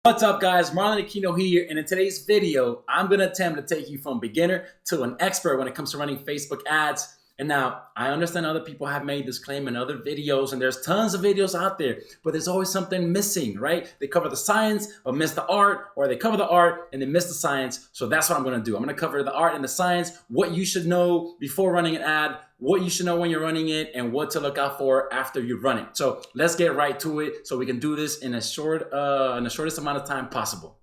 What's up guys, Marlon Aquino here, and in today's video, I'm going to attempt to take you from beginner to an expert when it comes to running Facebook ads. And now, I understand other people have made this claim in other videos, and there's tons of videos out there, but there's always something missing, right? They cover the science, but miss the art, or they cover the art and they miss the science. So that's what I'm going to do. I'm going to cover the art and the science, what you should know before running an ad, what you should know when you're running it, and what to look out for after you run it. So let's get right to it so we can do this in the shortest amount of time possible.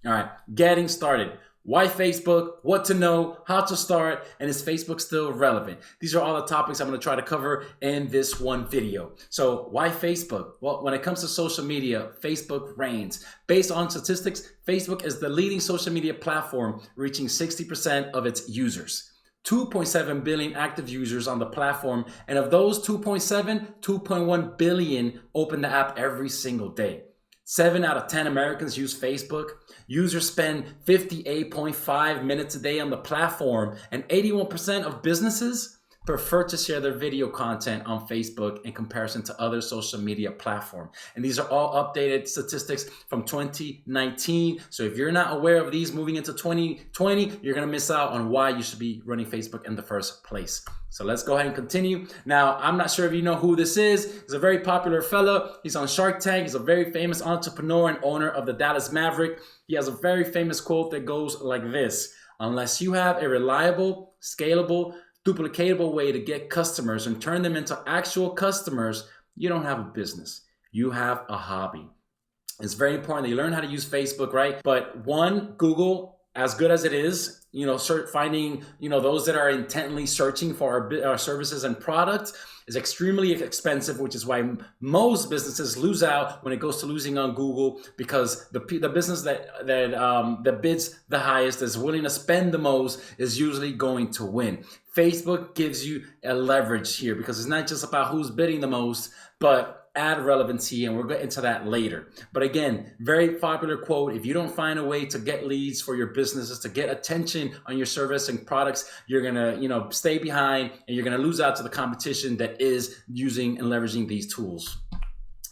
All right, getting started. Why Facebook, what to know, how to start, and is Facebook still relevant? These are all the topics I'm going to try to cover in this one video. So why Facebook? Well, when it comes to social media, Facebook reigns. Based on statistics, Facebook is the leading social media platform, reaching 60% of its users. 2.7 billion active users on the platform, and of those 2.1 billion open the app every single day. 7 out of 10 Americans use Facebook. Users spend 58.5 minutes a day on the platform, and 81% of businesses prefer to share their video content on Facebook in comparison to other social media platforms. And these are all updated statistics from 2019. So if you're not aware of these moving into 2020, you're gonna miss out on why you should be running Facebook in the first place. So let's go ahead and continue. Now, I'm not sure if you know who this is. He's a very popular fella. He's on Shark Tank. He's a very famous entrepreneur and owner of the Dallas Maverick. He has a very famous quote that goes like this: unless you have a reliable, scalable, duplicatable way to get customers and turn them into actual customers, you don't have a business. You have a hobby. It's very important that you learn how to use Facebook, right? But one, Google, as good as it is, finding, those that are intently searching for our services and products is extremely expensive, which is why most businesses lose out when it goes to losing on Google, because the business that bids the highest, is willing to spend the most, is usually going to win. Facebook gives you a leverage here because it's not just about who's bidding the most, but ad relevancy, and we'll get into that later. But again, very popular quote: if you don't find a way to get leads for your businesses, to get attention on your service and products, you're gonna stay behind, and you're gonna lose out to the competition that is using and leveraging these tools.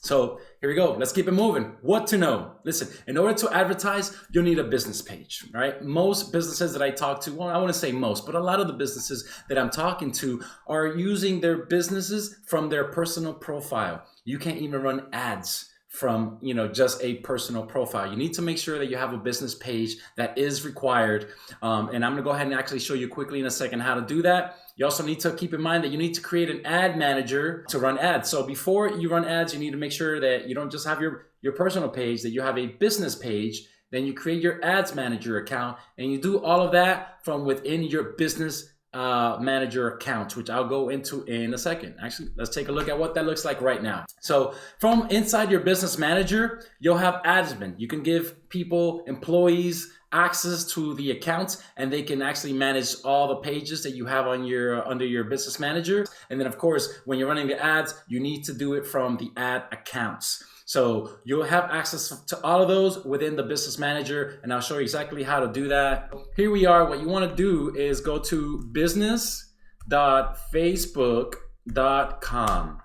So here we go. Let's keep it moving. What to know? Listen, in order to advertise, you'll need a business page, right? Most businesses that I talk to, well, I want to say most, but a lot of the businesses that I'm talking to are using their businesses from their personal profile. You can't even run ads from just a personal profile. You need to make sure that you have a business page. That is required. And I'm gonna go ahead and actually show you quickly in a second how to do that. You also need to keep in mind that you need to create an ad manager to run ads. So before you run ads, you need to make sure that you don't just have your personal page, that you have a business page. Then you create your ads manager account, and you do all of that from within your business manager account, which I'll go into in a second. Actually, let's take a look at what that looks like right now. So from inside your business manager, you'll have admin. You can give people, employees, access to the accounts, and they can actually manage all the pages that you have on under your business manager. And then of course, when you're running the ads, you need to do it from the ad accounts. So you'll have access to all of those within the business manager, and I'll show you exactly how to do that. Here we are. What you want to do is go to business.facebook.com.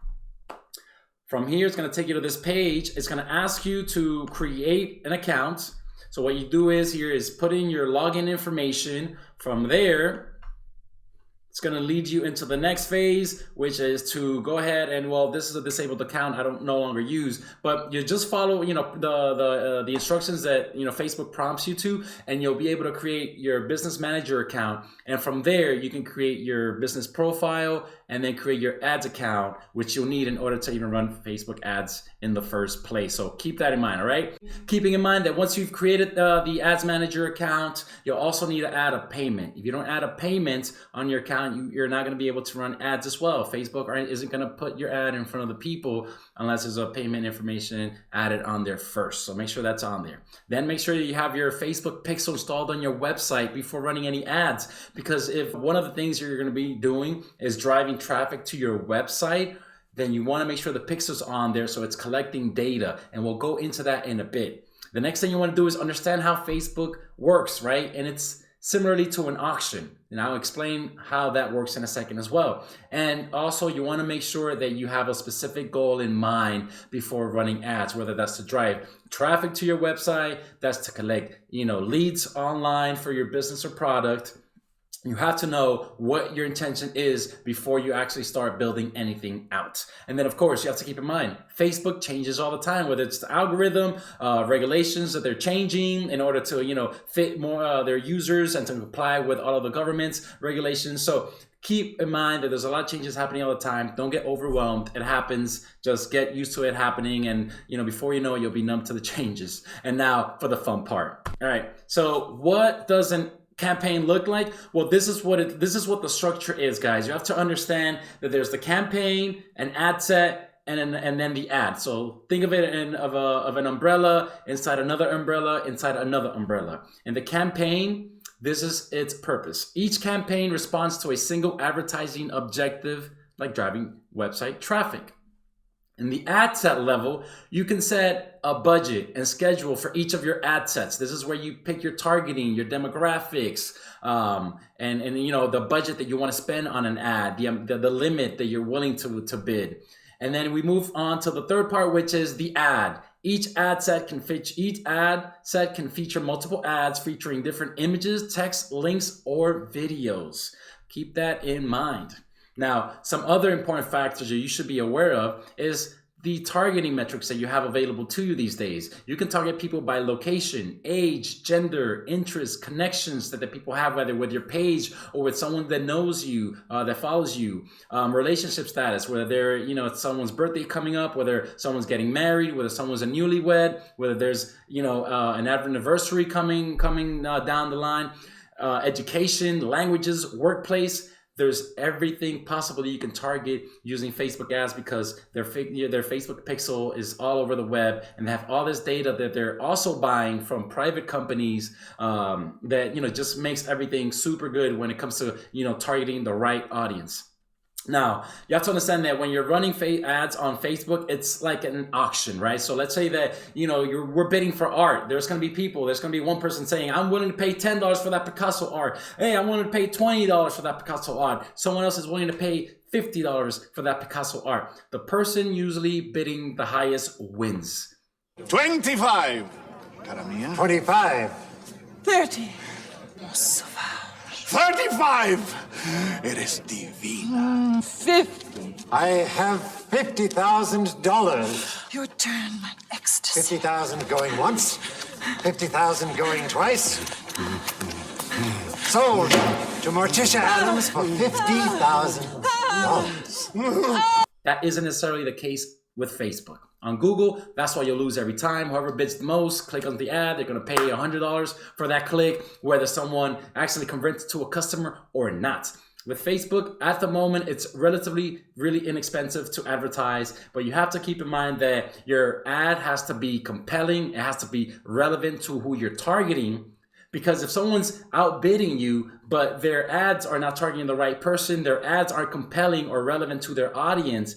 From here, it's going to take you to this page. It's going to ask you to create an account. So what you do is put in your login information. From there, it's going to lead you into the next phase, which is to go ahead and, well, this is a disabled account I don't no longer use, but you just follow, the instructions that, Facebook prompts you to, and you'll be able to create your business manager account. And from there, you can create your business profile and then create your ads account, which you'll need in order to even run Facebook ads in the first place. So keep that in mind, all right? Keeping in mind that once you've created the ads manager account, you'll also need to add a payment. If you don't add a payment on your account, you're not going to be able to run ads as well. Facebook isn't going to put your ad in front of the people unless there's a payment information added on there first. So make sure that's on there. Then make sure you have your Facebook pixel installed on your website before running any ads, because if one of the things you're going to be doing is driving traffic to your website, then you want to make sure the pixel's on there so it's collecting data, and we'll go into that in a bit. The next thing you want to do is understand how Facebook works, right? And it's similarly to an auction. And I'll explain how that works in a second as well. And also you want to make sure that you have a specific goal in mind before running ads, whether that's to drive traffic to your website, that's to collect, leads online for your business or product. You have to know what your intention is before you actually start building anything out. And then of course you have to keep in mind, Facebook changes all the time, whether it's the algorithm, regulations that they're changing in order to, fit more their users and to comply with all of the government's regulations. So keep in mind that there's a lot of changes happening all the time. Don't get overwhelmed. It happens. Just get used to it happening. And, before you know it, you'll be numb to the changes. And now for the fun part. All right. So what does an campaign look like? Well, this is what the structure is, guys. You have to understand that there's the campaign, an ad set, and then the ad. So think of it of an umbrella inside another umbrella inside another umbrella. And the campaign, this is its purpose. Each campaign responds to a single advertising objective, like driving website traffic. In the ad set level, you can set a budget and schedule for each of your ad sets. This is where you pick your targeting, your demographics, and the budget that you want to spend on an ad, the limit that you're willing to bid. And then we move on to the third part, which is the ad. Each ad set can feature multiple ads featuring different images, text, links, or videos. Keep that in mind. Now, some other important factors that you should be aware of is the targeting metrics that you have available to you these days. You can target people by location, age, gender, interests, connections that the people have, whether with your page or with someone that knows you, that follows you, relationship status, whether they're, it's someone's birthday coming up, whether someone's getting married, whether someone's a newlywed, whether there's, an anniversary coming down the line, education, languages, workplace. There's everything possible that you can target using Facebook ads because their Facebook pixel is all over the web, and they have all this data that they're also buying from private companies that just makes everything super good when it comes to targeting the right audience. Now, you have to understand that when you're running ads on Facebook, it's like an auction, right? So let's say that, we're bidding for art. There's going to be one person saying, I'm willing to pay $10 for that Picasso art. Hey, I'm willing to pay $20 for that Picasso art. Someone else is willing to pay $50 for that Picasso art. The person usually bidding the highest wins. 25. 25. 30. 35. Eres divina. 50. I have $50,000. Your turn, my ecstasy. 50,000 going once, 50,000 going twice. Sold to Morticia Adams for $50,000. That isn't necessarily the case with Facebook. On Google, that's why you'll lose every time. Whoever bids the most, click on the ad, they're going to pay $100 for that click, whether someone actually converts to a customer or not. With Facebook, at the moment, it's relatively really inexpensive to advertise, but you have to keep in mind that your ad has to be compelling. It has to be relevant to who you're targeting. Because if someone's outbidding you, but their ads are not targeting the right person, their ads aren't compelling or relevant to their audience,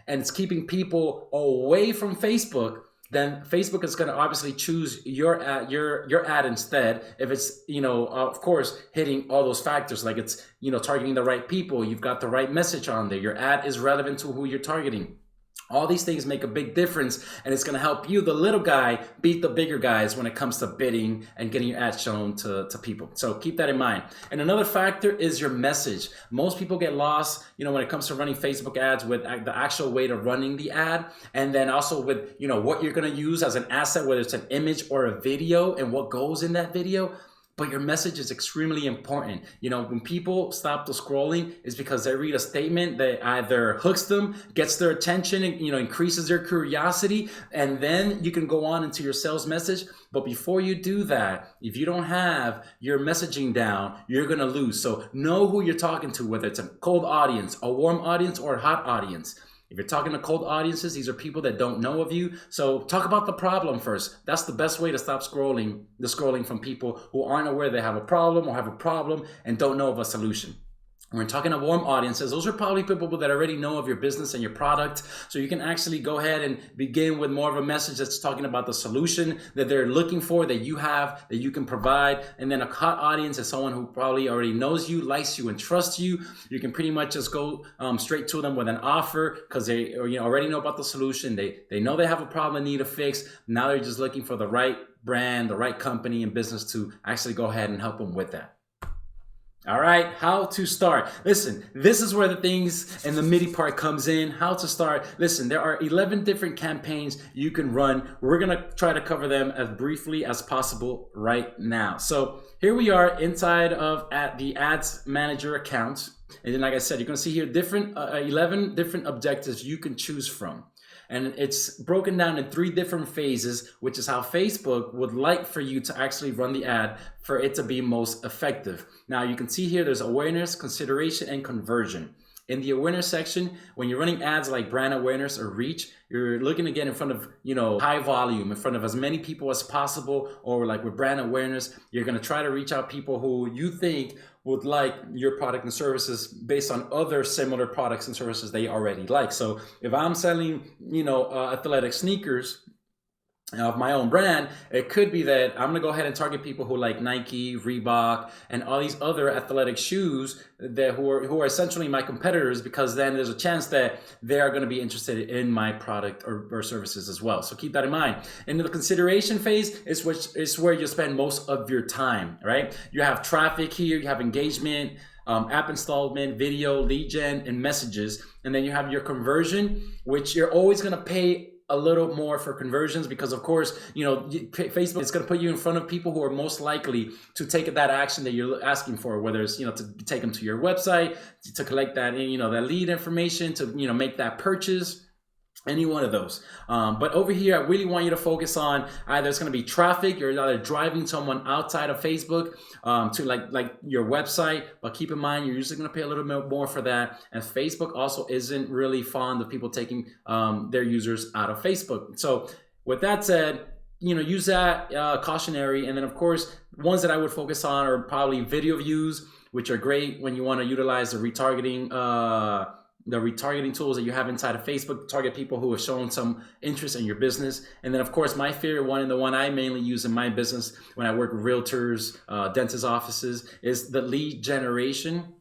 and it's keeping people away from Facebook, then Facebook is going to obviously choose your ad instead. If it's, of course, hitting all those factors, like it's, targeting the right people, you've got the right message on there, your ad is relevant to who you're targeting. All these things make a big difference, and it's going to help you, the little guy, beat the bigger guys when it comes to bidding and getting your ad shown to people. So keep that in mind. And another factor is your message. Most people get lost, when it comes to running Facebook ads with the actual way to running the ad, and then also with, what you're going to use as an asset, whether it's an image or a video and what goes in that video. But your message is extremely important. When people stop the scrolling, it's because they read a statement that either hooks them, gets their attention, and, increases their curiosity, and then you can go on into your sales message. But before you do that, if you don't have your messaging down, you're going to lose. So know who you're talking to, whether it's a cold audience, a warm audience, or a hot audience. If you're talking to cold audiences, these are people that don't know of you. So talk about the problem first. That's the best way to stop scrolling from people who aren't aware they have a problem or have a problem and don't know of a solution. We're talking to warm audiences. Those are probably people that already know of your business and your product. So you can actually go ahead and begin with more of a message that's talking about the solution that they're looking for, that you have, that you can provide. And then a hot audience is someone who probably already knows you, likes you, and trusts you. You can pretty much just go straight to them with an offer because they already know about the solution. They know they have a problem and need a fix. Now they're just looking for the right brand, the right company and business to actually go ahead and help them with that. All right, how to start. Listen, this is where the things and the MIDI part comes in. How to start. Listen, there are 11 different campaigns you can run. We're gonna try to cover them as briefly as possible right now. So here we are inside of the Ads Manager account. And then, like I said, you're gonna see here 11 different objectives you can choose from. And it's broken down in 3 different phases, which is how Facebook would like for you to actually run the ad for it to be most effective. Now you can see here there's awareness, consideration, and conversion. In the awareness section, when you're running ads like brand awareness or reach, you're looking to get in front of, high volume, in front of as many people as possible. Or like with brand awareness, you're going to try to reach out people who you think would like your product and services based on other similar products and services they already like. So if I'm selling, athletic sneakers of my own brand, it could be that I'm gonna go ahead and target people who like Nike, Reebok, and all these other athletic shoes who are essentially my competitors, because then there's a chance that they are gonna be interested in my product or services as well. So keep that in mind. In the consideration phase is where you spend most of your time, right? You have traffic here, you have engagement, app installment, video, lead gen, and messages. And then you have your conversion, which you're always gonna pay a little more for conversions because, of course, Facebook is going to put you in front of people who are most likely to take that action that you're asking for, whether it's, to take them to your website, to collect that, that lead information, to, make that purchase. Any one of those. But over here, I really want you to focus on either it's going to be traffic, you're either driving someone outside of Facebook to like your website, but keep in mind, you're usually going to pay a little bit more for that. And Facebook also isn't really fond of people taking their users out of Facebook. So with that said, use that cautionary. And then of course, ones that I would focus on are probably video views, which are great when you want to utilize the retargeting tools that you have inside of Facebook to target people who have shown some interest in your business. And then of course, my favorite one, and the one I mainly use in my business when I work with realtors, dentist offices, is the lead generation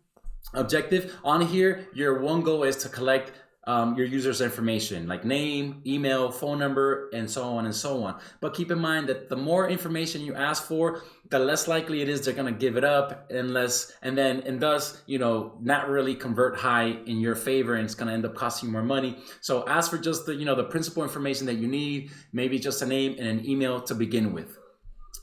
objective. On here, your one goal is to collect your user's information like name, email, phone number, and so on and so on. But keep in mind that the more information you ask for, the less likely it is they're going to give it up, and thus, not really convert high in your favor, and it's going to end up costing you more money. So ask for just the principal information that you need, maybe just a name and an email to begin with.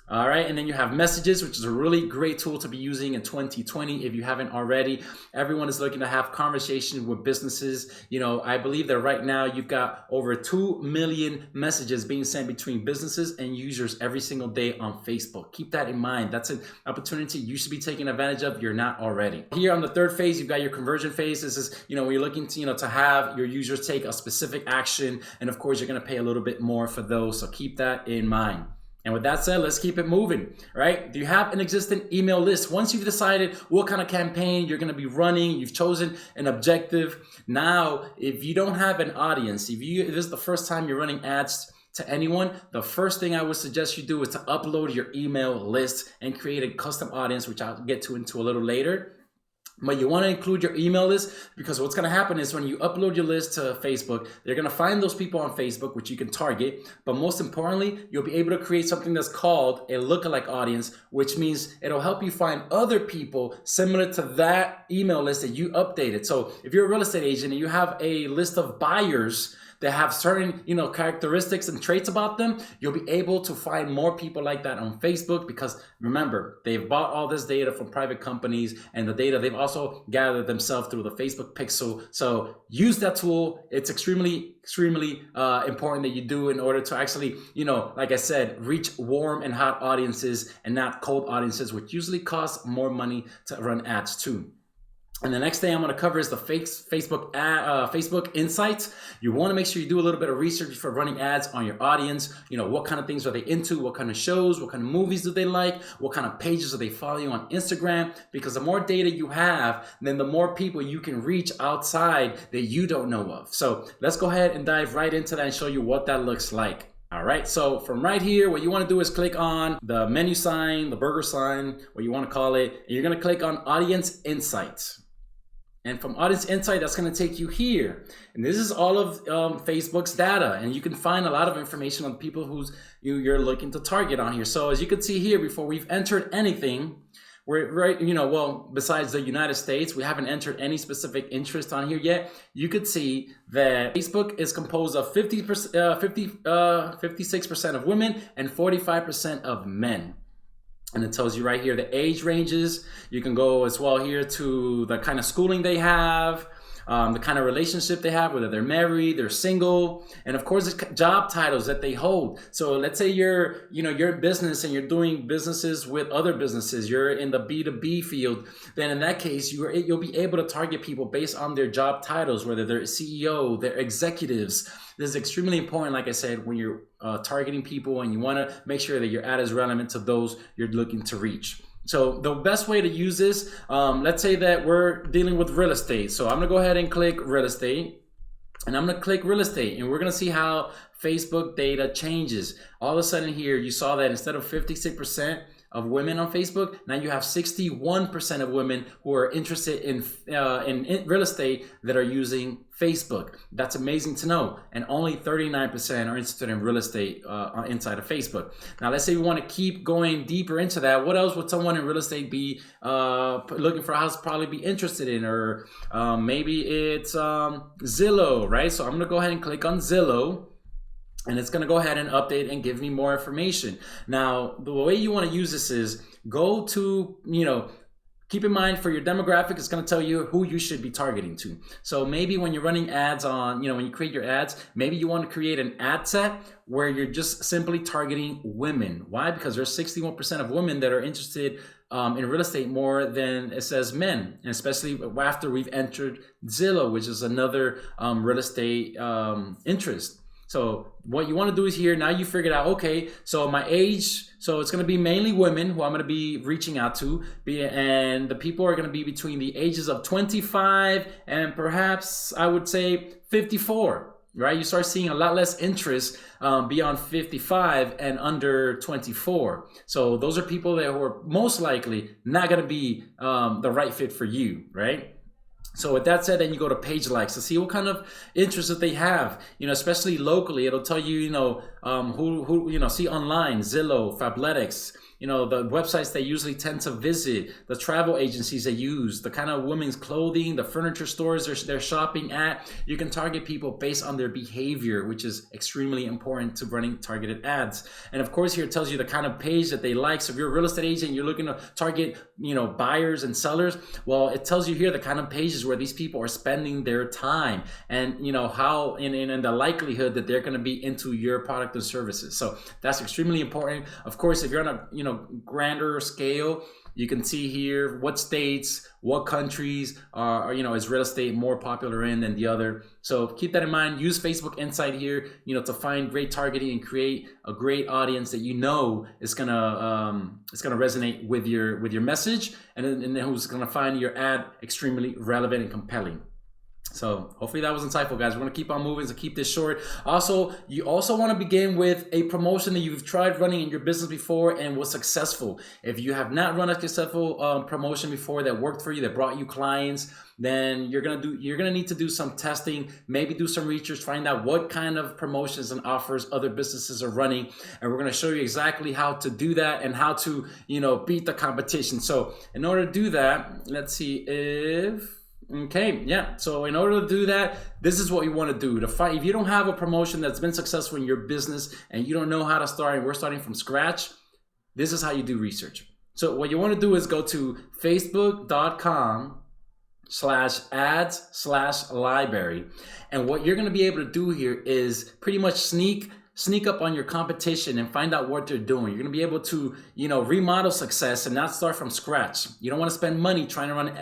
All right, and then you have messages, which is a really great tool to be using in 2020 if you haven't already. Everyone is looking to have conversations with businesses. I believe that right now you've got over 2 million messages being sent between businesses and users every single day on Facebook. Keep that in mind. That's an opportunity you should be taking advantage of if you're not already. Here on the third phase, you've got your conversion phase. This is, when you're looking to, to have your users take a specific action. And of course, you're going to pay a little bit more for those. So keep that in mind. And with that said, let's keep it moving, right? Do you have an existing email list? Once you've decided what kind of campaign you're going to be running, you've chosen an objective. Now, if you don't have an audience, if this is the first time you're running ads to anyone, the first thing I would suggest you do is to upload your email list and create a custom audience, which I'll get into a little later. But you want to include your email list, because what's going to happen is when you upload your list to Facebook, they're going to find those people on Facebook, which you can target. But most importantly, you'll be able to create something that's called a lookalike audience, which means it'll help you find other people similar to that email list that you updated. So if you're a real estate agent and you have a list of buyers that have certain, characteristics and traits about them, you'll be able to find more people like that on Facebook, because remember, they've bought all this data from private companies, and the data they've also gathered themselves through the Facebook pixel. So use that tool. It's extremely important that you do in order to actually, like I said, reach warm and hot audiences and not cold audiences, which usually cost more money to run ads too. And the next thing I'm going to cover is the Facebook insights. You want to make sure you do a little bit of research for running ads on your audience. You know, what kind of things are they into? What kind of shows? What kind of movies do they like? What kind of pages are they following on Instagram? Because the more data you have, then the more people you can reach outside that you don't know of. So let's go ahead and dive right into that and show you what that looks like. All right, so from right here, what you want to do is click on the menu sign, the burger sign, what you want to call it, and you're going to click on Audience Insights. And from Audience Insight, that's going to take you here. And this is all of Facebook's data, and you can find a lot of information on people who's you're looking to target on here. So as you can see here, before we've entered anything, we're right, besides the United States, we haven't entered any specific interest on here yet. You could see that Facebook is composed of 56% of women and 45% of men. And it tells you right here the age ranges. You can go as well here to the kind of schooling they have, the kind of relationship they have, whether they're married, they're single, and of course the job titles that they hold. So let's say you're in business and you're doing businesses with other businesses. You're in the B2B field. Then in that case, you'll be able to target people based on their job titles, whether they're CEO, they're executives. This is extremely important, like I said, when you're targeting people and you want to make sure that your ad is relevant to those you're looking to reach. So the best way to use this, let's say that we're dealing with real estate. So I'm going to go ahead and click real estate, and I'm going to click real estate, and we're going to see how Facebook data changes. All of a sudden here, you saw that instead of 56% of women on Facebook, now you have 61% of women who are interested in real estate that are using Facebook. That's amazing to know. And only 39% are interested in real estate inside of Facebook. Now, let's say we want to keep going deeper into that. What else would someone in real estate be looking for a house probably be interested in? Or maybe it's Zillow, right? So I'm going to go ahead and click on Zillow. And it's going to go ahead and update and give me more information. Now, the way you want to use this is go to, keep in mind for your demographic, it's going to tell you who you should be targeting to. So maybe when you're running ads on, when you create your ads, maybe you want to create an ad set where you're just simply targeting women. Why? Because there's 61% of women that are interested in real estate more than it says men, and especially after we've entered Zillow, which is another real estate interest. So what you want to do is here, now you figured out, okay, so my age, so it's going to be mainly women who I'm going to be reaching out to, and the people are going to be between the ages of 25 and perhaps I would say 54, right? You start seeing a lot less interest beyond 55 and under 24. So those are people that are most likely not going to be the right fit for you, right? So with that said, then you go to page likes to see what kind of interest that they have, especially locally. It'll tell you, who see online, Zillow, Fabletics, the websites they usually tend to visit, the travel agencies they use, the kind of women's clothing, the furniture stores they're shopping at. You can target people based on their behavior, which is extremely important to running targeted ads. And of course, here it tells you the kind of page that they like. So if you're a real estate agent, you're looking to target, buyers and sellers. Well, it tells you here the kind of pages where these people are spending their time, and how in the likelihood that they're going to be into your product and services. So that's extremely important. Of course, if you're on a grander scale, you can see here what states, what countries are is real estate more popular in than the other. So keep that in mind. Use Facebook Insight here, to find great targeting and create a great audience that is gonna resonate with your message, and then who's gonna find your ad extremely relevant and compelling. So hopefully that was insightful, guys. We're going to keep on moving, so keep this short. Also, you also want to begin with a promotion that you've tried running in your business before and was successful. If you have not run a successful promotion before that worked for you, that brought you clients, then you're going to need to do some testing, maybe do some research, find out what kind of promotions and offers other businesses are running. And we're going to show you exactly how to do that and how to, beat the competition. So in order to do that, let's see if... Okay, yeah. So in order to do that, this is what you want to do. If you don't have a promotion that's been successful in your business and you don't know how to start, and we're starting from scratch, this is how you do research. So what you want to do is go to facebook.com/ads/library. And what you're going to be able to do here is pretty much sneak sneak up on your competition and find out what they're doing. You're going to be able to, remodel success and not start from scratch. You don't want to spend money trying to run,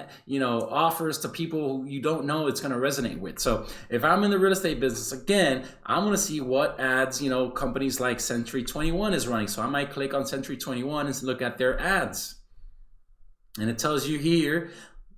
offers to people who you don't know it's going to resonate with. So if I'm in the real estate business, again, I want to see what ads, companies like Century 21 is running. So I might click on Century 21 and look at their ads. And it tells you here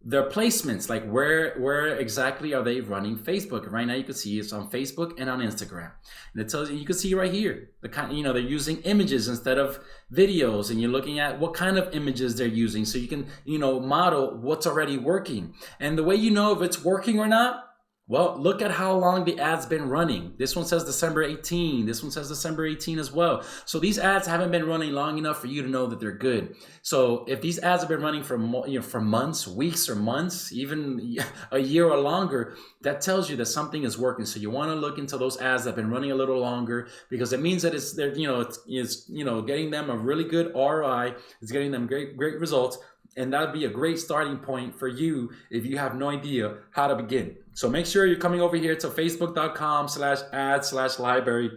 their placements, like where exactly are they running Facebook. Right now you can see it's on Facebook and on Instagram, and it tells you can see right here the kind, they're using images instead of videos, and you're looking at what kind of images they're using, so you can model what's already working. And the way you know if it's working or not, well, look at how long the ad's been running. This one says December 18. This one says December 18 as well. So these ads haven't been running long enough for you to know that they're good. So if these ads have been running for months, weeks or months, even a year or longer, that tells you that something is working. So you want to look into those ads that have been running a little longer, because it means that it's getting them a really good ROI. It's getting them great results. And that'd be a great starting point for you if you have no idea how to begin. So make sure you're coming over here to facebook.com/ad/library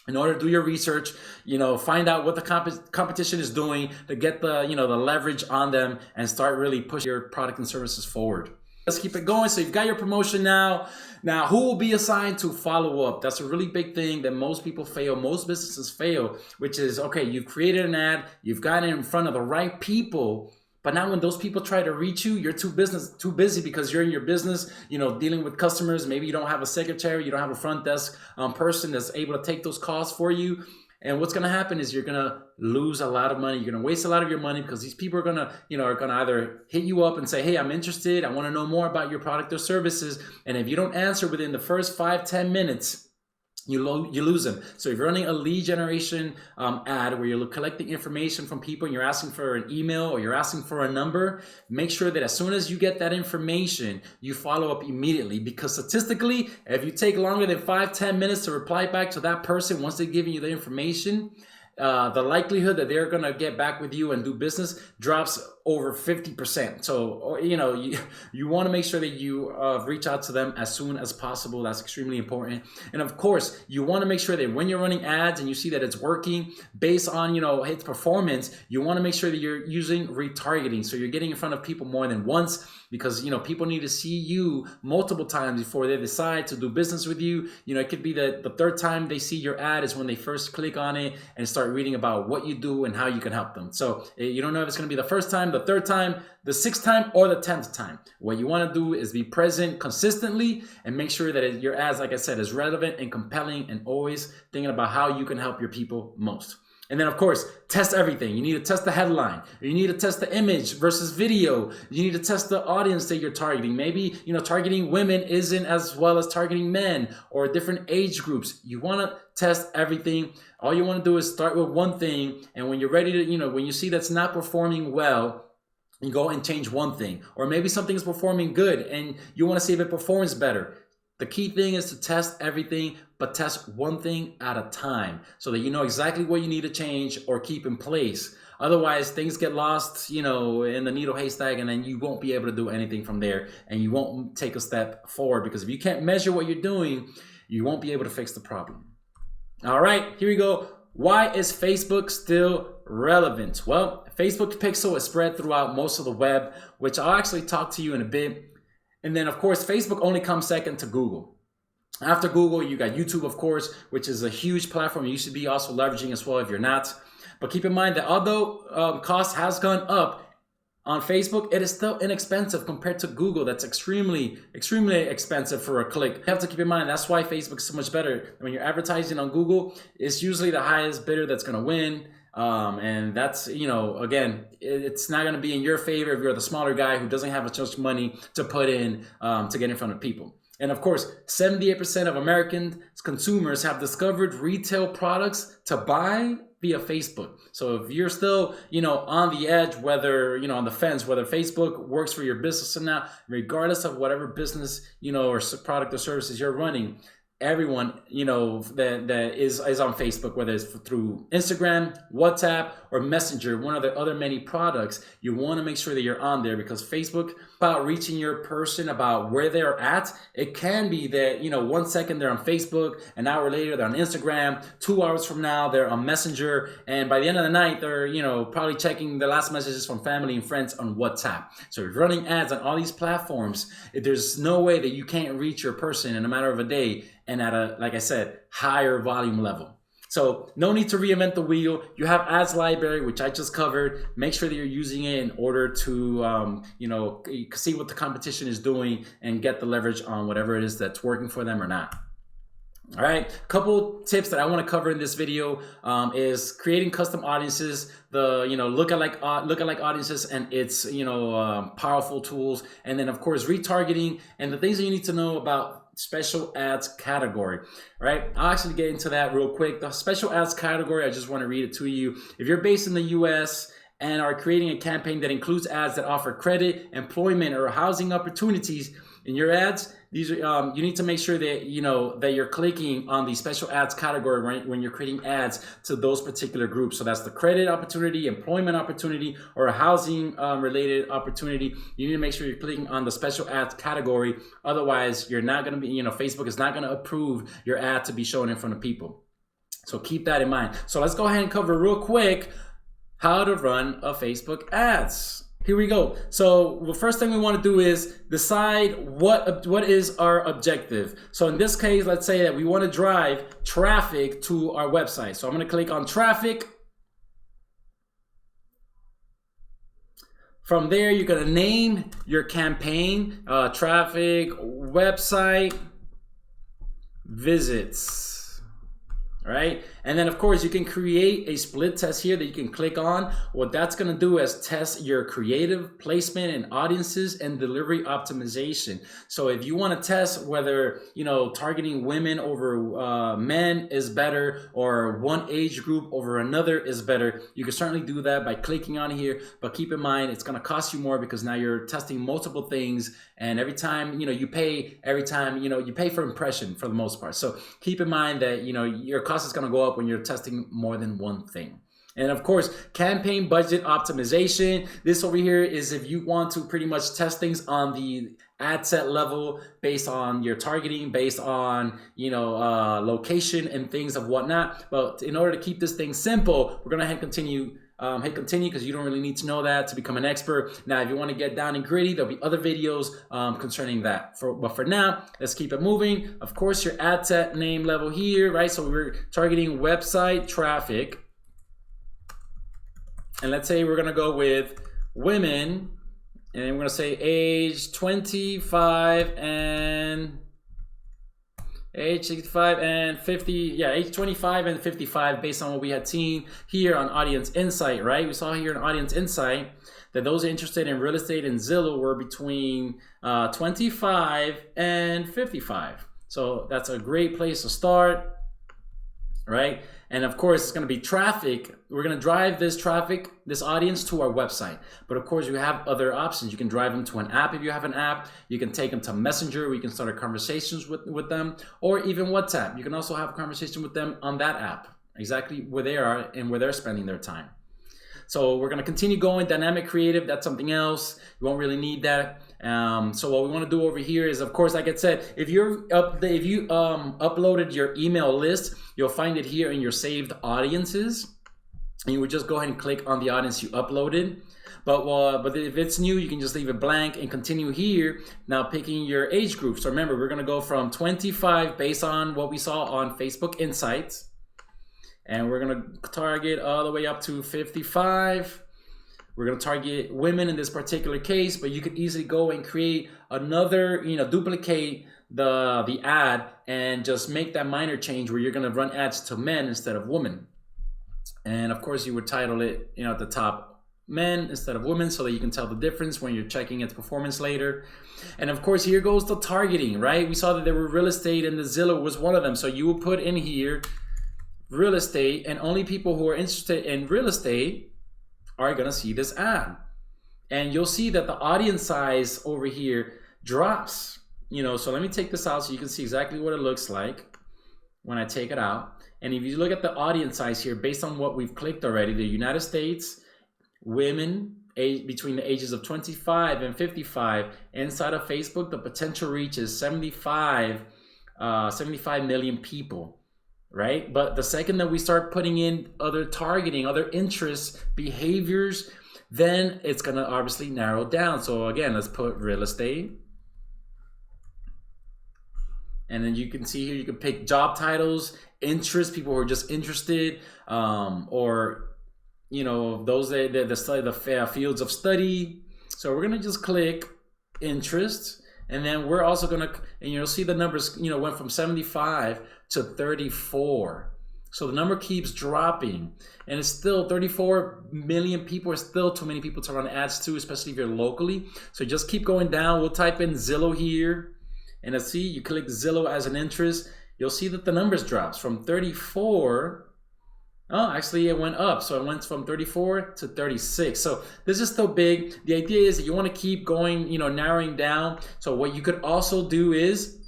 in order to do your research, find out what the competition is doing to get the, the leverage on them and start really pushing your product and services forward. Let's keep it going. So you've got your promotion now. Now, who will be assigned to follow up? That's a really big thing that most people fail, most businesses fail, which is, okay, you've created an ad, you've got it in front of the right people, but now when those people try to reach you, you're too busy because you're in your business, dealing with customers. Maybe you don't have a secretary, you don't have a front desk person that's able to take those calls for you. And what's going to happen is you're going to lose a lot of money. You're going to waste a lot of your money because these people are going to, either hit you up and say, hey, I'm interested. I want to know more about your product or services. And if you don't answer within the first 5-10 minutes, you lose them. So if you're running a lead generation ad where you're collecting information from people and you're asking for an email or you're asking for a number, make sure that as soon as you get that information, you follow up immediately, because statistically, if you take longer than 5-10 minutes to reply back to that person once they've given you the information, the likelihood that they're going to get back with you and do business drops over 50%. So, you want to make sure that you reach out to them as soon as possible. That's extremely important. And of course, you want to make sure that when you're running ads and you see that it's working based on, its performance, you want to make sure that you're using retargeting. So you're getting in front of people more than once, because, people need to see you multiple times before they decide to do business with you. It could be that the third time they see your ad is when they first click on it and start reading about what you do and how you can help them. So you don't know if it's going to be the first time, the third time, the 6th time, or the 10th time. What you want to do is be present consistently and make sure that your ads, like I said, is relevant and compelling, and always thinking about how you can help your people most. And then, of course, test everything. You need to test the headline. You need to test the image versus video. You need to test the audience that you're targeting. Maybe, targeting women isn't as well as targeting men, or different age groups. You want to test everything. All you want to do is start with one thing. And when you're ready to, when you see that's not performing well, you go and change one thing. Or maybe something is performing good and you want to see if it performs better. The key thing is to test everything, but test one thing at a time so that you know exactly what you need to change or keep in place. Otherwise, things get lost, in the needle haystack, and then you won't be able to do anything from there, and you won't take a step forward, because if you can't measure what you're doing, you won't be able to fix the problem. All right, here we go. Why is Facebook still relevant? Well, Facebook pixel is spread throughout most of the web, which I'll actually talk to you in a bit. And then, of course, Facebook only comes second to Google. After Google, you got YouTube, of course, which is a huge platform you should be also leveraging as well if you're not. But keep in mind that although cost has gone up on Facebook, it is still inexpensive compared to Google. That's extremely, extremely expensive for a click. You have to keep in mind that's why Facebook is so much better. When you're advertising on Google, it's usually the highest bidder that's going to win. And that's, again, it's not going to be in your favor if you're the smaller guy who doesn't have as much money to put in to get in front of people. And of course, 78% of American consumers have discovered retail products to buy via Facebook. So if you're still, on the edge, whether, on the fence, whether Facebook works for your business or not, regardless of whatever business, or product or services you're running, everyone, you know, that is on Facebook, whether it's through Instagram, WhatsApp, or Messenger, one of the other many products. You want to make sure that you're on there, because Facebook, about reaching your person about where they're at, it can be that, you know, 1 second they're on Facebook, an hour later they're on Instagram, 2 hours from now they're on Messenger, and by the end of the night they're, you know, probably checking the last messages from family and friends on WhatsApp. So if you're running ads on all these platforms, there's no way that you can't reach your person in a matter of a day, and at a, like I said, higher volume level. So no need to reinvent the wheel. You have ads library, which I just covered. Make sure that you're using it in order to, you know, see what the competition is doing and get the leverage on whatever it is that's working for them or not. All right, couple tips that I want to cover in this video is creating custom audiences, the, you know, lookalike audiences and its, you know, powerful tools, and then of course retargeting and the things that you need to know about special ads category. Right, I'll actually get into that real quick. The special ads category, I just want to read it to you. If you're based in the US and are creating a campaign that includes ads that offer credit, employment, or housing opportunities in your ads, these are, you need to make sure that, you know, that you're clicking on the special ads category, right, when you're creating ads to those particular groups. So that's the credit opportunity, employment opportunity, or a housing related opportunity. You need to make sure you're clicking on the special ads category. Otherwise, you're not going to be, you know, Facebook is not going to approve your ad to be shown in front of people. So keep that in mind. So let's go ahead and cover real quick how to run a Facebook ads. Here we go. So the first thing we want to do is decide what is our objective. So in this case, let's say that we want to drive traffic to our website. So I'm going to click on traffic. From there, you're going to name your campaign, traffic, website, visits. All right, and then of course you can create a split test here that you can click on. What that's going to do is test your creative placement and audiences and delivery optimization. So if you want to test whether, you know, targeting women over men is better, or one age group over another is better, you can certainly do that by clicking on here. But keep in mind, it's going to cost you more, because now you're testing multiple things, and every time, you know, you pay for impression for the most part. So keep in mind that, you know, your cost is going to go up when you're testing more than one thing. And of course, campaign budget optimization. This over here is if you want to pretty much test things on the ad set level based on your targeting, based on, you know, location and things of whatnot. But in order to keep this thing simple, we're going to hit continue because you don't really need to know that to become an expert. Now, if you want to get down and gritty, there'll be other videos concerning that. But for now, let's keep it moving. Of course, your ad set name level here, right? So we're targeting website traffic. And let's say we're going to go with women, and we're going to say age 25 and 50, yeah, age 25 and 55, based on what we had seen here on Audience Insight, right? We saw here in Audience Insight that those interested in real estate and Zillow were between 25 and 55. So that's a great place to start, right? And of course, it's going to be traffic. We're going to drive this traffic, this audience, to our website. But of course, you have other options. You can drive them to an app if you have an app. You can take them to Messenger, where you can start conversations with them, or even WhatsApp. You can also have a conversation with them on that app, exactly where they are and where they're spending their time. So we're going to continue going. Dynamic creative, that's something else. You won't really need that. So what we want to do over here is, of course, like I said, if you uploaded your email list, you'll find it here in your saved audiences. And you would just go ahead and click on the audience you uploaded. But if it's new, you can just leave it blank and continue here. Now picking your age group. So remember, we're going to go from 25 based on what we saw on Facebook Insights. And we're going to target all the way up to 55. We're going to target women in this particular case, but you could easily go and create another, you know, duplicate the ad and just make that minor change where you're going to run ads to men instead of women. And of course, you would title it, you know, at the top, men instead of women, so that you can tell the difference when you're checking its performance later. And of course, here goes the targeting, right? We saw that there were real estate, and the Zillow was one of them. So you will put in here real estate, and only people who are interested in real estate are going to see this ad. And you'll see that the audience size over here drops, so let me take this out so you can see exactly what it looks like when I take it out. And if you look at the audience size here, based on what we've clicked already, the United States, women between the ages of 25 and 55, inside of Facebook, the potential reach is 75 million people, right? But the second that we start putting in other targeting, other interests, behaviors, then it's gonna obviously narrow down. So again, let's put real estate. And then you can see here, you can pick job titles, interests, people who are just interested, or those that study the fields of study. So we're gonna just click interest, and then we're also gonna, and you'll see the numbers, went from 75 to 34. So the number keeps dropping, and it's still 34 million people are still too many people to run ads to, especially if you're locally. So just keep going down. We'll type in Zillow here, and let's see, you click Zillow as an interest, you'll see that the numbers drops from 34. Oh, actually it went up. So it went from 34 to 36. So this is still big. The idea is that you want to keep going, narrowing down. So what you could also do is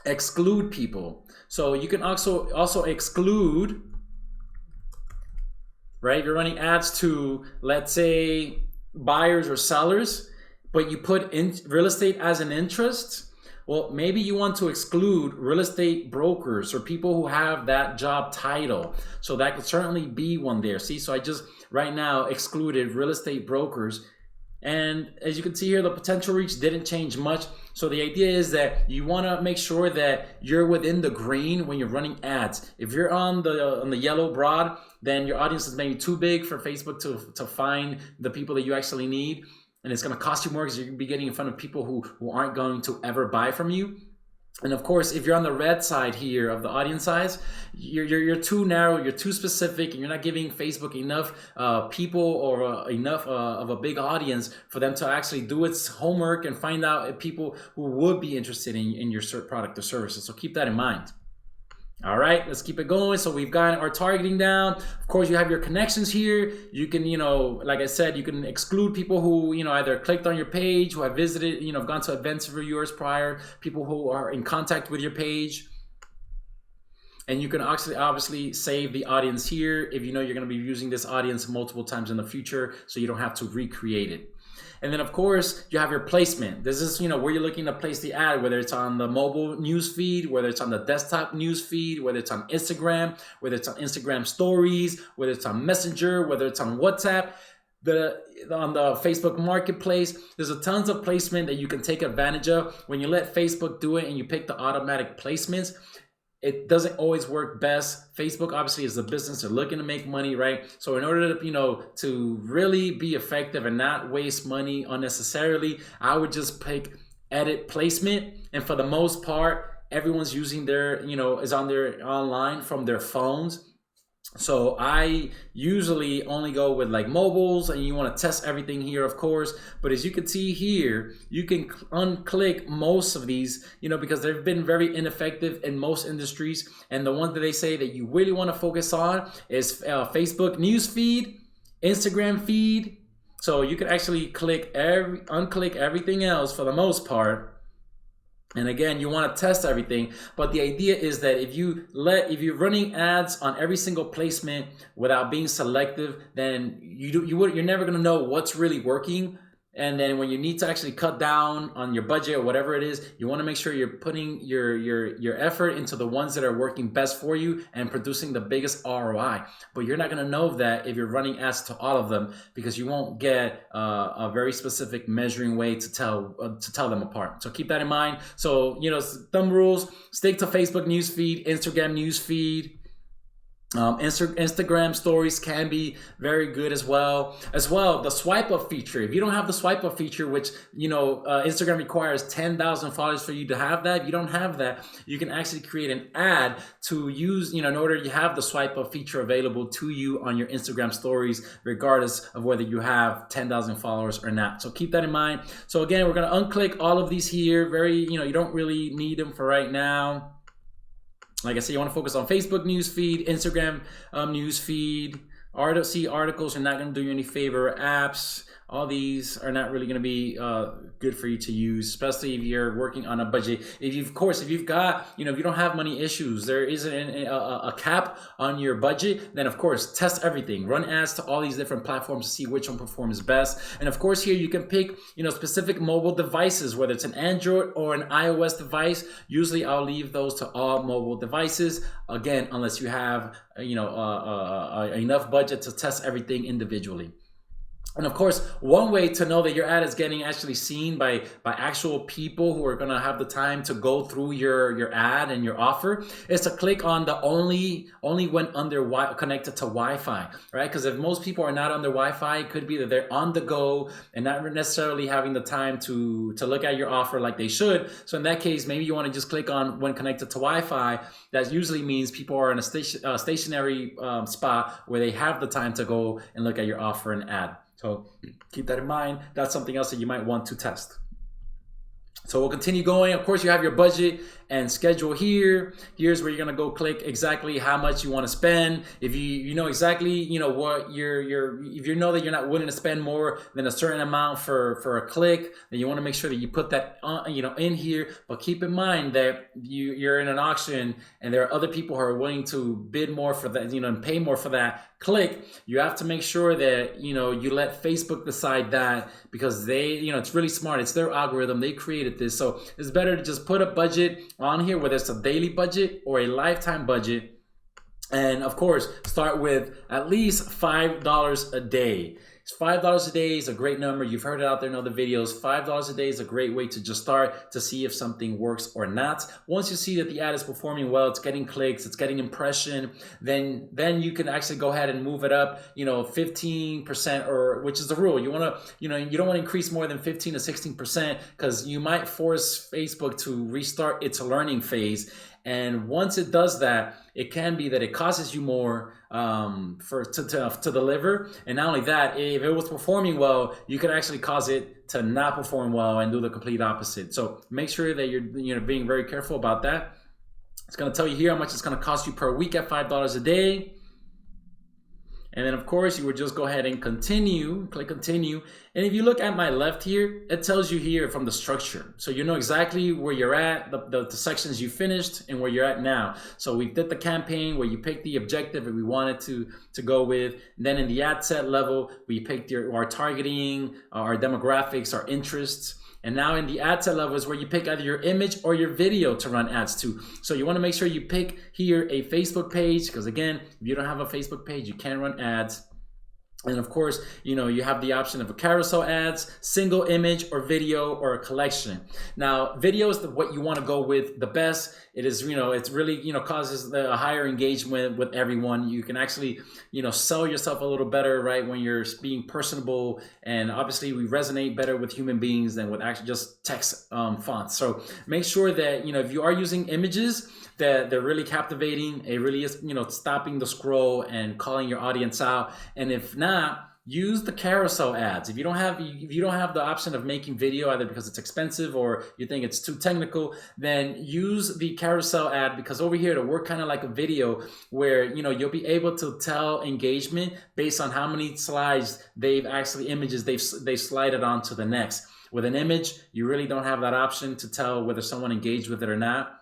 exclude people. So you can also exclude, right? If you're running ads to, let's say, buyers or sellers, but you put in real estate as an interest, well, maybe you want to exclude real estate brokers or people who have that job title. So that could certainly be one there. See, so I just right now excluded real estate brokers. And as you can see here, the potential reach didn't change much. So the idea is that you want to make sure that you're within the green when you're running ads. If you're on the yellow broad, then your audience is maybe too big for Facebook to find the people that you actually need. And it's going to cost you more because you're going to be getting in front of people who aren't going to ever buy from you. And of course, if you're on the red side here of the audience size, you're too narrow, you're too specific, and you're not giving Facebook enough people or enough of a big audience for them to actually do its homework and find out people who would be interested in your product or services. So keep that in mind. All right, let's keep it going. So we've got our targeting down. Of course, you have your connections here. You can, like I said, you can exclude people who, either clicked on your page, who have visited, have gone to events of yours prior, people who are in contact with your page. And you can actually obviously save the audience here if you're going to be using this audience multiple times in the future, so you don't have to recreate it. And then of course you have your placement. This is, where you're looking to place the ad, whether it's on the mobile news feed, whether it's on the desktop news feed, whether it's on Instagram, whether it's on Instagram stories, whether it's on Messenger, whether it's on WhatsApp, on the Facebook marketplace. There's a tons of placement that you can take advantage of. When you let Facebook do it and you pick the automatic placements, it doesn't always work best. Facebook obviously is a business, they're looking to make money, right? So in order to, to really be effective and not waste money unnecessarily, I would just pick edit placement. And for the most part, everyone's using their, is on their online from their phones. So I usually only go with like mobiles, and you want to test everything here, of course. But as you can see here, you can unclick most of these, because they've been very ineffective in most industries. And the one that they say that you really want to focus on is Facebook news feed, Instagram feed. So you can actually unclick everything else for the most part. And again, you want to test everything, but the idea is that if you're running ads on every single placement without being selective, then you're never going to know what's really working. And then when you need to actually cut down on your budget or whatever it is, you want to make sure you're putting your effort into the ones that are working best for you and producing the biggest ROI. But you're not going to know that if you're running ads to all of them, because you won't get a very specific measuring way to tell them apart. So keep that in mind. So, thumb rules: stick to Facebook newsfeed, Instagram newsfeed. Instagram stories can be very good as well. The swipe up feature. If you don't have the swipe up feature, which Instagram requires 10,000 followers for you to have that, if you don't have that, you can actually create an ad to use, in order to have the swipe up feature available to you on your Instagram stories, regardless of whether you have 10,000 followers or not. So keep that in mind. So again, we're going to unclick all of these here. You don't really need them for right now. Like I said, you want to focus on Facebook newsfeed, Instagram newsfeed, articles are not going to do you any favor, apps, all these are not really going to be good for you to use, especially if you're working on a budget. If you've got, if you don't have money issues, there isn't a cap on your budget, then of course test everything, run ads to all these different platforms to see which one performs best. And of course here you can pick, specific mobile devices, whether it's an Android or an iOS device. Usually I'll leave those to all mobile devices, again, unless you have enough budget to test everything individually. And of course, one way to know that your ad is getting actually seen by actual people who are gonna have the time to go through your ad and your offer is to click on the only when connected to Wi-Fi, right? Because if most people are not on their Wi-Fi, it could be that they're on the go and not necessarily having the time to look at your offer like they should. So in that case, maybe you want to just click on when connected to Wi-Fi. That usually means people are in a stationary spot where they have the time to go and look at your offer and ad. So keep that in mind. That's something else that you might want to test. So we'll continue going. Of course, you have your budget and schedule here. Here's where you're gonna go click exactly how much you want to spend. If you know exactly, what if you know that you're not willing to spend more than a certain amount for a click, then you want to make sure that you put that in here. But keep in mind that you're in an auction and there are other people who are willing to bid more for that, and pay more for that click. You have to make sure that you let Facebook decide that, because they, it's really smart. It's their algorithm. They created this, so it's better to just put a budget on here, whether it's a daily budget or a lifetime budget. And of course, start with at least $5 a day. $5 a day is a great number. You've heard it out there in other videos. $5 a day is a great way to just start to see if something works or not. Once you see that the ad is performing well, it's getting clicks, it's getting impression, then you can actually go ahead and move it up, 15%, or which is the rule. You want to, you don't want to increase more than 15 to 16%, because you might force Facebook to restart its learning phase. And once it does that, it can be that it costs you more to deliver. And not only that, if it was performing well, you could actually cause it to not perform well and do the complete opposite. So make sure that you're being very careful about that. It's going to tell you here how much it's going to cost you per week at $5 a day. And then of course you would just go ahead and continue, click continue. And if you look at my left here, it tells you here from the structure. So you know exactly where you're at, the sections you finished and where you're at now. So we did the campaign where you picked the objective that we wanted to go with. And then in the ad set level, we picked our targeting, our demographics, our interests. And now in the ad set level is where you pick either your image or your video to run ads to. So you want to make sure you pick here a Facebook page, because again, if you don't have a Facebook page, you can't run ads. And of course, you have the option of a carousel ads, single image or video or a collection. Now, video is what you want to go with the best. It is, it's really, causes a higher engagement with everyone. You can actually, sell yourself a little better, right? When you're being personable, and obviously we resonate better with human beings than with actually just text fonts. So make sure that, if you are using images, that they're really captivating. It really is, stopping the scroll and calling your audience out. And if not, use the carousel ads. If you don't have the option of making video, either because it's expensive or you think it's too technical, then use the carousel ad, because over here it'll work kind of like a video where you'll be able to tell engagement based on how many slides images they've slided on to the next. With an image, you really don't have that option to tell whether someone engaged with it or not.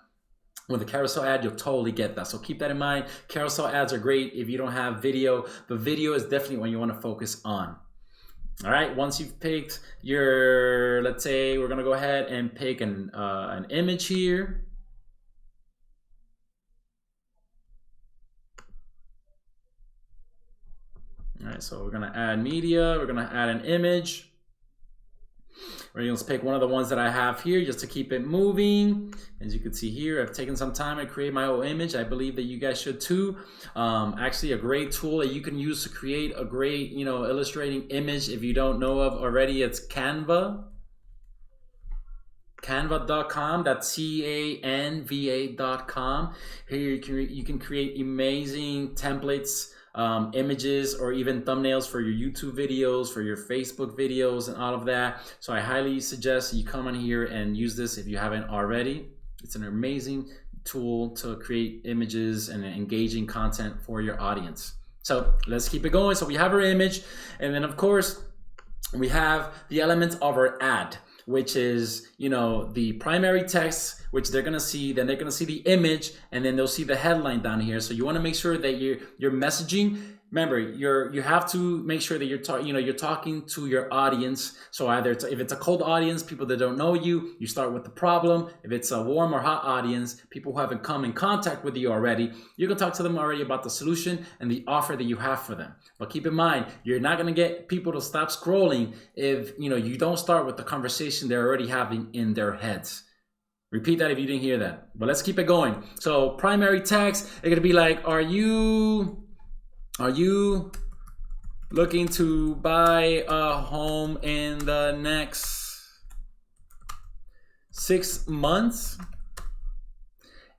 With a carousel ad, you'll totally get that. So keep that in mind. Carousel ads are great if you don't have video, but video is definitely what you want to focus on. All right, once you've picked your, let's say we're gonna go ahead and pick an image here. All right, so we're gonna add media, we're gonna add an image. We're going to pick one of the ones that I have here just to keep it moving. As you can see here, I've taken some time to create my own image. I believe that you guys should too. Actually, a great tool that you can use to create a great, illustrating image. If you don't know of already, it's Canva. Canva.com, that's CANVA.com. Here you can create amazing templates, images, or even thumbnails for your YouTube videos, for your Facebook videos, and all of that. So I highly suggest you come on here and use this if you haven't already. It's an amazing tool to create images and engaging content for your audience. So let's keep it going. So we have our image, and then of course we have the elements of our ad, which is, you know, the primary text, which they're gonna see, then they're gonna see the image, and then they'll see the headline down here. So you wanna make sure that your messaging, remember, you have to make sure that you're talking to your audience. So either if it's a cold audience, people that don't know you, you start with the problem. If it's a warm or hot audience, people who haven't come in contact with you already, you can talk to them already about the solution and the offer that you have for them. But keep in mind, you're not gonna get people to stop scrolling if you don't start with the conversation they're already having in their heads. Repeat that if you didn't hear that. But let's keep it going. So primary text, it's gonna be like, are you looking to buy a home in the next 6 months?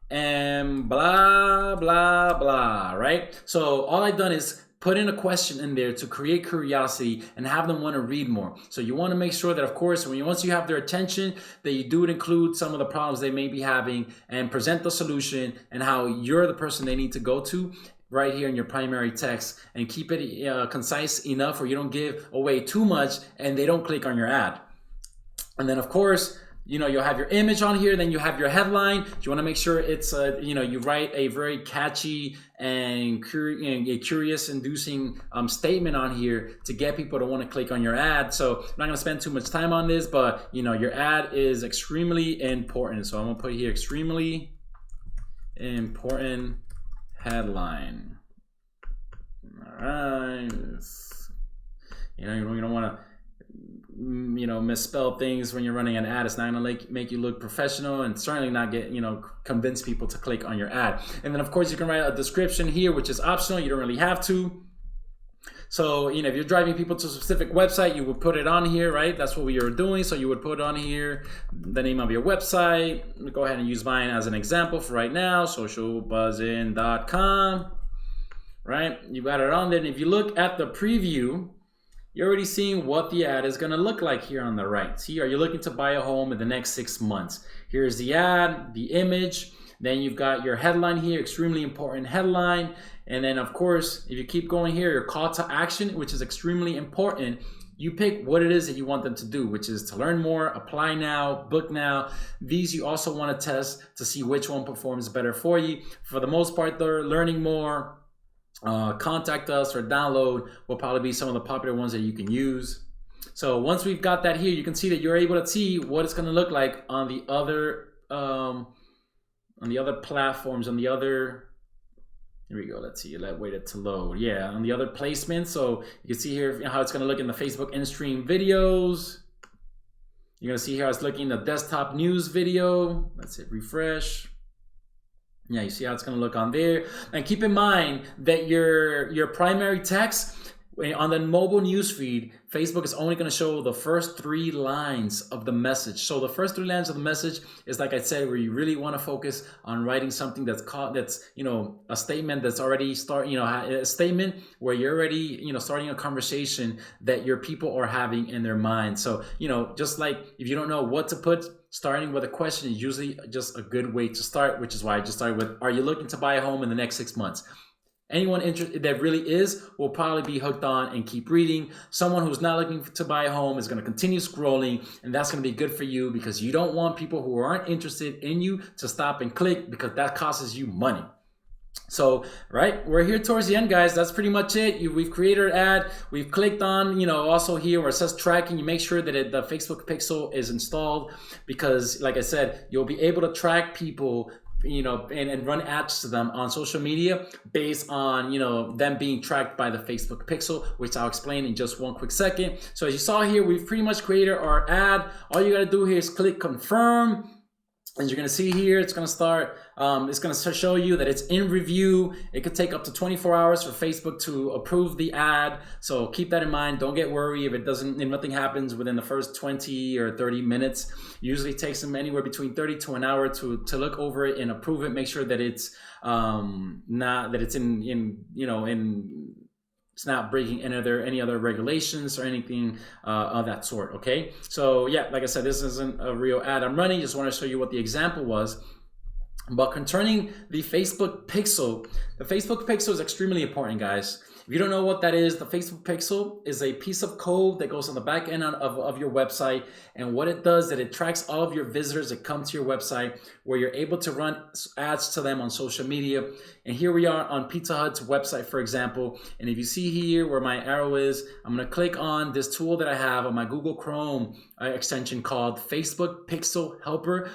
And blah, blah, blah, right? So all I've done is put in a question in there to create curiosity and have them want to read more. So you want to make sure that, of course, once you have their attention, that you do include some of the problems they may be having and present the solution and how you're the person they need to go to right here in your primary text, and keep it concise enough where you don't give away too much and they don't click on your ad. And then, of course, you'll have your image on here, then you have your headline. You want to make sure it's, you write a very catchy and curious inducing statement on here to get people to want to click on your ad. So I'm not going to spend too much time on this, but your ad is extremely important. So I'm going to put here extremely important headline. All right. You don't want to misspell things when you're running an ad. It's not gonna make you look professional, and certainly not get convince people to click on your ad. And then, of course, you can write a description here, which is optional. You don't really have to. So if you're driving people to a specific website, you would put it on here, right? That's what we are doing. So you would put on here the name of your website. Go ahead and use mine as an example for right now, socialbuzzin.com, right? You got it on there. And if you look at the preview, you're already seeing what the ad is going to look like here on the right. See, are you looking to buy a home in the next 6 months? Here's the ad, the image. Then you've got your headline here, extremely important headline. And then, of course, if you keep going here, your call to action, which is extremely important. You pick what it is that you want them to do, which is to learn more, apply now, book now. These you also want to test to see which one performs better for you. For the most part, they're learning more. Contact us or download will probably be some of the popular ones that you can use. So once we've got that here, you can see that you're able to see what it's going to look like on the other platforms, on the other. Here we go. Let's see. Let's wait it to load. Yeah, on the other placements. So you can see here how it's going to look in the Facebook in-stream videos. You're going to see how it's looking in the desktop news video. Let's hit refresh. Yeah, you see how it's going to look on there. And keep in mind that your primary text on the mobile newsfeed, Facebook is only going to show the first 3 lines of the message. So the first 3 lines of the message is, like I said, where you really want to focus on writing something that's a statement that's already a statement where you're already starting a conversation that your people are having in their mind. So just like if you don't know what to put, starting with a question is usually just a good way to start, which is why I just started with, are you looking to buy a home in the next 6 months? Anyone interested that really is will probably be hooked on and keep reading. Someone who's not looking to buy a home is going to continue scrolling, and that's going to be good for you because you don't want people who aren't interested in you to stop and click, because that costs you money. So, right, we're here towards the end, guys. That's pretty much it. We've created an ad. We've clicked on, also here where it says tracking. You make sure that the Facebook pixel is installed because, like I said, you'll be able to track people and run ads to them on social media based on, them being tracked by the Facebook pixel, which I'll explain in just one quick second. So as you saw here, we've pretty much created our ad. All you got to do here is click confirm. As you're going to see here, it's going to start, it's going to show you that it's in review. It could take up to 24 hours for Facebook to approve the ad. So keep that in mind. Don't get worried if nothing happens within the first 20 or 30 minutes. Usually it takes them anywhere between 30 to an hour to look over it and approve it. Make sure that it's it's not breaking any other regulations or anything of that sort, okay? So yeah, like I said, this isn't a real ad I'm running. Just want to show you what the example was. But concerning the Facebook pixel is extremely important, guys. if you don't know what that is, the Facebook Pixel is a piece of code that goes on the back end of your website. And what it does is it tracks all of your visitors that come to your website, where you're able to run ads to them on social media. And here we are on Pizza Hut's website, for example. And if you see here where my arrow is, I'm going to click on this tool that I have on my Google Chrome extension called Facebook Pixel Helper.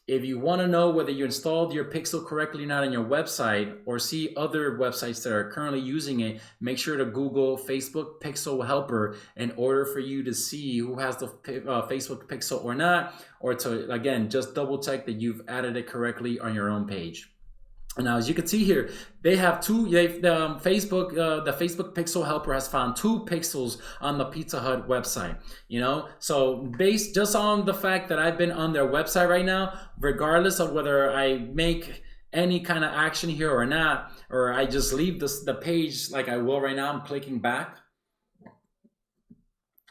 If you want to know whether you installed your Pixel correctly or not on your website, or see other websites that are currently using it, make sure to Google Facebook Pixel Helper in order for you to see who has the Facebook Pixel or not, or to, again, just double check that you've added it correctly on your own page. And now, as you can see here, they have the Facebook Pixel Helper has found 2 pixels on the Pizza Hut website, you know? So based just on the fact that I've been on their website right now, regardless of whether I make any kind of action here or not, or I just leave the page like I will right now, I'm clicking back.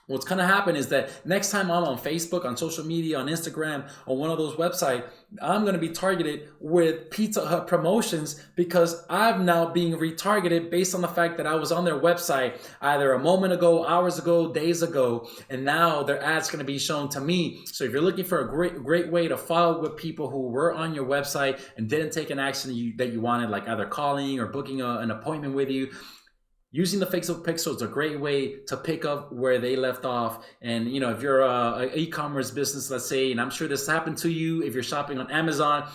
What's going to happen is that next time I'm on Facebook, on social media, on Instagram, on one of those websites, I'm going to be targeted with Pizza Hut promotions, because I'm now being retargeted based on the fact that I was on their website either a moment ago, hours ago, days ago, and now their ads going to be shown to me. So if you're looking for a great way to follow with people who were on your website and didn't take an action that you wanted, like either calling or booking an appointment with you, using the Facebook Pixel is a great way to pick up where they left off. And, you know, if you're an e-commerce business, let's say, and I'm sure this happened to you if you're shopping on Amazon.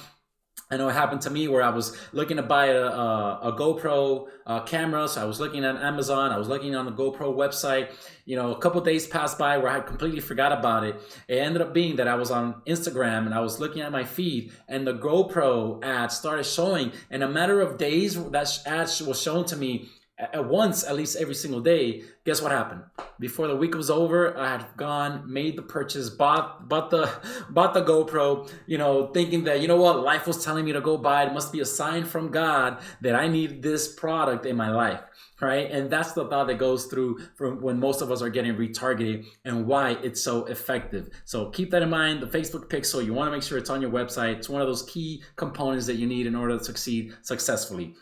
I know it happened to me where I was looking to buy a GoPro camera. So I was looking at Amazon. I was looking on the GoPro website. You know, a couple days passed by where I had completely forgot about it. It ended up being that I was on Instagram and I was looking at my feed, and the GoPro ad started showing. In a matter of days, that ad was shown to me at once, at least every single day. Guess what happened? Before the week was over, I had gone, made the purchase, bought the GoPro, you know, thinking that, you know what, life was telling me to go buy it. It must be a sign from God that I need this product in my life, right? And that's the thought that goes through from when most of us are getting retargeted, and why it's so effective. So keep that in mind. The Facebook Pixel, you want to make sure it's on your website. It's one of those key components that you need in order to succeed successfully.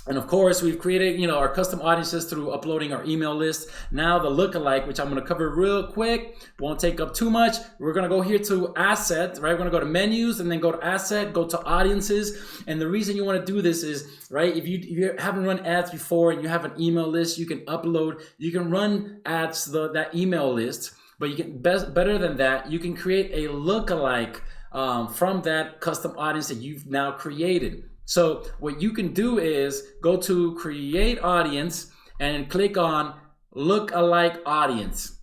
And of course, we've created, you know, our custom audiences through uploading our email list. Now the lookalike, which I'm going to cover real quick, won't take up too much. We're going to go here to asset, right? We're going to go to menus and then go to asset, go to audiences. And the reason you want to do this is, right, if you haven't run ads before and you have an email list, you can run ads to that email list, but you can better than that, you can create a lookalike from that custom audience that you've now created. So what you can do is go to create audience and click on lookalike audience.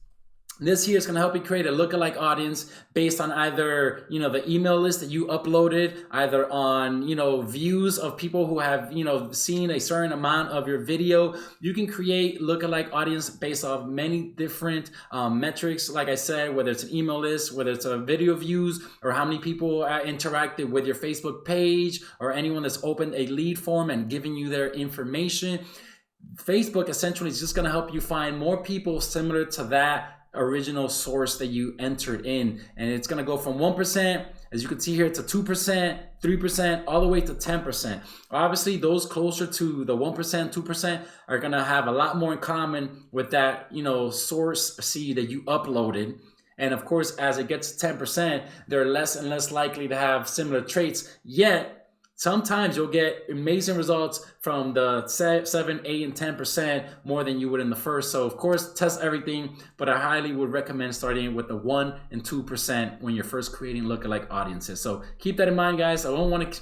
This here is going to help you create a lookalike audience based on either, you know, the email list that you uploaded, either on, you know, views of people who have, you know, seen a certain amount of your video. You can create lookalike audience based off many different metrics. Like I said, whether it's an email list, whether it's a video views, or how many people interacted with your Facebook page, or anyone that's opened a lead form and giving you their information. Facebook essentially is just going to help you find more people similar to that original source that you entered in, and it's going to go from 1%, as you can see here, to 2%, 3%, all the way to 10%. Obviously, those closer to the 1%, 2% are going to have a lot more in common with that, you know, source seed that you uploaded. And of course, as it gets to 10%, they're less and less likely to have similar traits. Yet sometimes you'll get amazing results from the 7, 8, and 10% more than you would in the first. So of course, test everything, but I highly would recommend starting with the 1 and 2% when you're first creating lookalike audiences. So keep that in mind, guys. I don't want to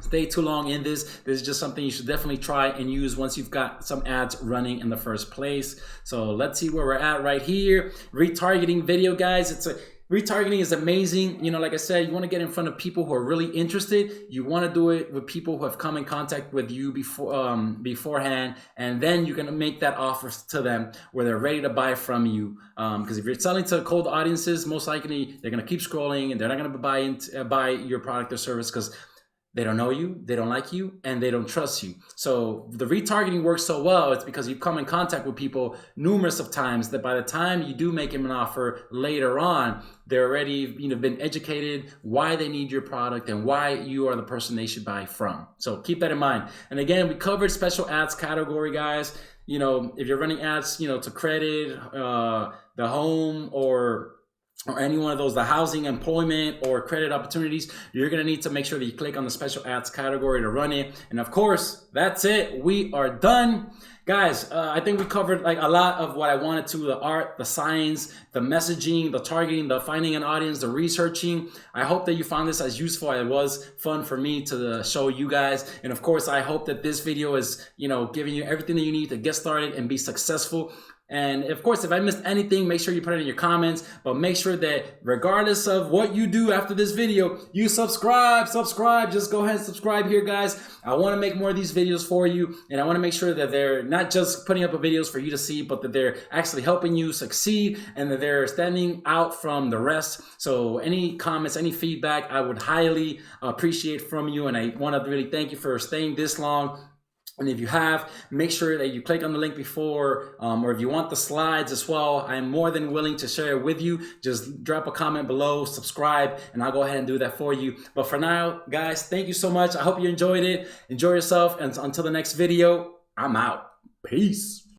stay too long in this. This is just something you should definitely try and use once you've got some ads running in the first place. So let's see where we're at right here. Retargeting video, guys. Retargeting is amazing. You know, like I said, you want to get in front of people who are really interested. You want to do it with people who have come in contact with you beforehand, and then you're going to make that offer to them where they're ready to buy from you. Because if you're selling to cold audiences, most likely they're going to keep scrolling and they're not going to buy your product or service because they don't know you, they don't like you, and they don't trust you. So the retargeting works so well, it's because you come in contact with people numerous of times that by the time you do make them an offer later on, they're already, you know, been educated why they need your product and why you are the person they should buy from. So keep that in mind. And again, we covered special ads category, guys. you know, if you're running ads, you know, to credit, the home, or any one of those, the housing, employment, or credit opportunities, you're gonna need to make sure that you click on the special ads category to run it. And of course, that's it. We are done. Guys, I think we covered like a lot of what I wanted to: the art, the science, the messaging, the targeting, the finding an audience, the researching. I hope that you found this as useful as it was fun for me to show you guys. And of course, I hope that this video is, you know, giving you everything that you need to get started and be successful. And of course, if I missed anything, make sure you put it in your comments, but make sure that regardless of what you do after this video, you subscribe, just go ahead and subscribe here, guys. I want to make more of these videos for you, and I want to make sure that they're not just putting up videos for you to see, but that they're actually helping you succeed and that they're standing out from the rest. So any comments, any feedback, I would highly appreciate from you. And I want to really thank you for staying this long. And if you have, make sure that you click on the link before, or if you want the slides as well, I'm more than willing to share it with you. Just drop a comment below, subscribe, and I'll go ahead and do that for you. But for now, guys, thank you so much. I hope you enjoyed it. Enjoy yourself, and until the next video, I'm out. Peace.